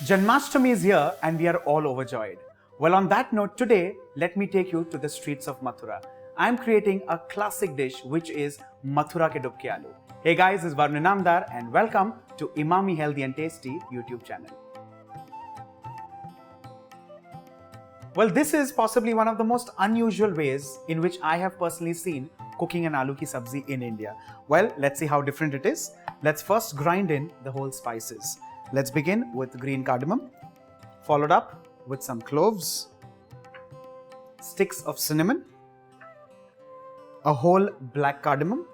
Janmashtami is here and we are all overjoyed. Well, on that note, today, let me take you to the streets of Mathura. I am creating a classic dish which is Mathura ke Dubki Aloo. Hey guys, this is Varun Inamdar and welcome to Emami Healthy and Tasty YouTube channel. Well, this is possibly one of the most unusual ways in which I have personally seen cooking an aloo ki sabzi in India. Well, let's see how different it is. Let's first grind in the whole spices. Let's begin with green cardamom, followed up with some cloves, sticks of cinnamon, a whole black cardamom,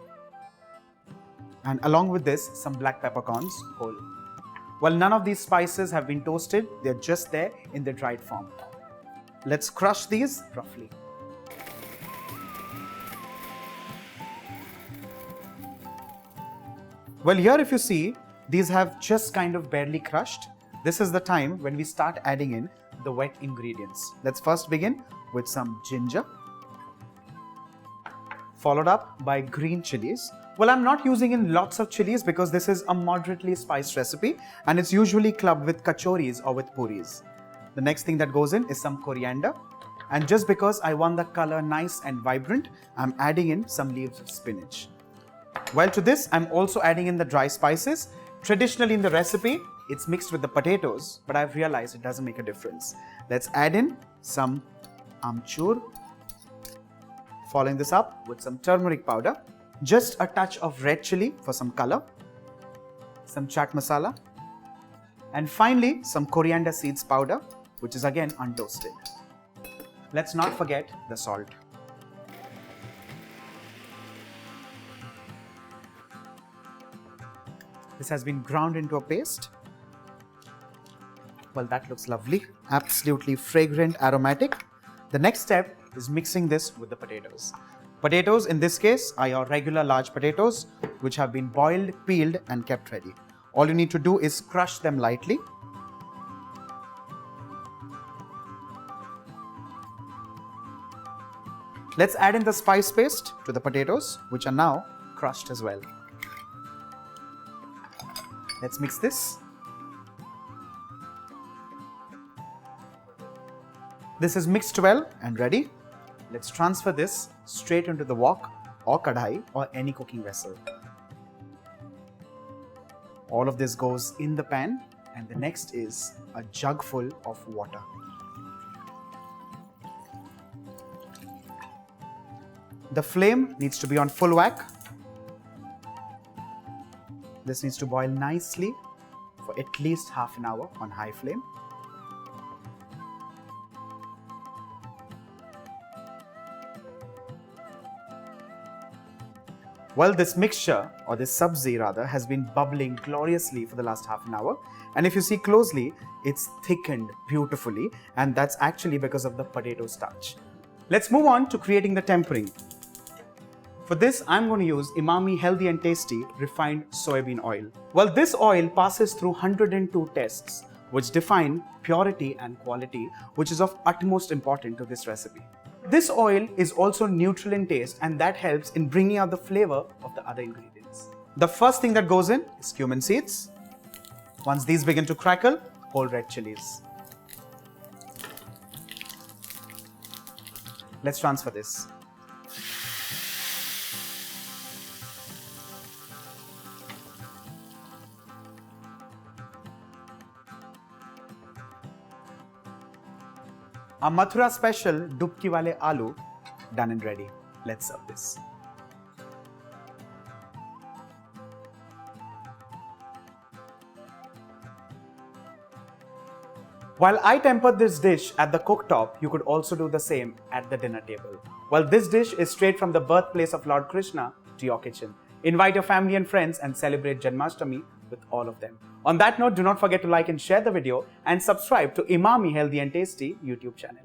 and along with this, some black peppercorns whole. Well, none of these spices have been toasted, they're just there in the dried form. Let's crush these roughly. Well, here if you see, these have just kind of barely crushed. This is the time when we start adding in the wet ingredients. Let's first begin with some ginger, followed up by green chilies. Well, I'm not using in lots of chilies because this is a moderately spiced recipe and it's usually clubbed with kachoris or with puris. The next thing that goes in is some coriander, and just because I want the color nice and vibrant, I'm adding in some leaves of spinach. Well, to this, I'm also adding in the dry spices. Traditionally in the recipe, it's mixed with the potatoes, but I've realized it doesn't make a difference. Let's add in some amchur, following this up with some turmeric powder, just a touch of red chili for some color, some chaat masala, and finally some coriander seeds powder, which is again untoasted. Let's not forget the salt. This has been ground into a paste. Well, that looks lovely, absolutely fragrant, aromatic. The next step is mixing this with the potatoes. Potatoes in this case are your regular large potatoes, which have been boiled, peeled and kept ready. All you need to do is crush them lightly. Let's add in the spice paste to the potatoes, which are now crushed as well. Let's mix this. This is mixed well and ready. Let's transfer this straight into the wok or kadhai or any cooking vessel. All of this goes in the pan, and the next is a jug full of water. The flame needs to be on full whack. This needs to boil nicely for at least half an hour on high flame. Well, this mixture, or this sabzi rather, has been bubbling gloriously for the last half an hour. And if you see closely, it's thickened beautifully, and that's actually because of the potato starch. Let's move on to creating the tempering. For this, I'm going to use Emami Healthy and Tasty refined soybean oil. Well, this oil passes through 102 tests, which define purity and quality, which is of utmost importance to this recipe. This oil is also neutral in taste, and that helps in bringing out the flavor of the other ingredients. The first thing that goes in is cumin seeds. Once these begin to crackle, whole red chilies. Let's transfer this. Our Mathura special Dubki Wale Aloo done and ready. Let's serve this. While I tempered this dish at the cooktop, you could also do the same at the dinner table. Well, this dish is straight from the birthplace of Lord Krishna to your kitchen. Invite your family and friends and celebrate Janmashtami with all of them. On that note, do not forget to like and share the video and subscribe to Emami Healthy and Tasty YouTube channel.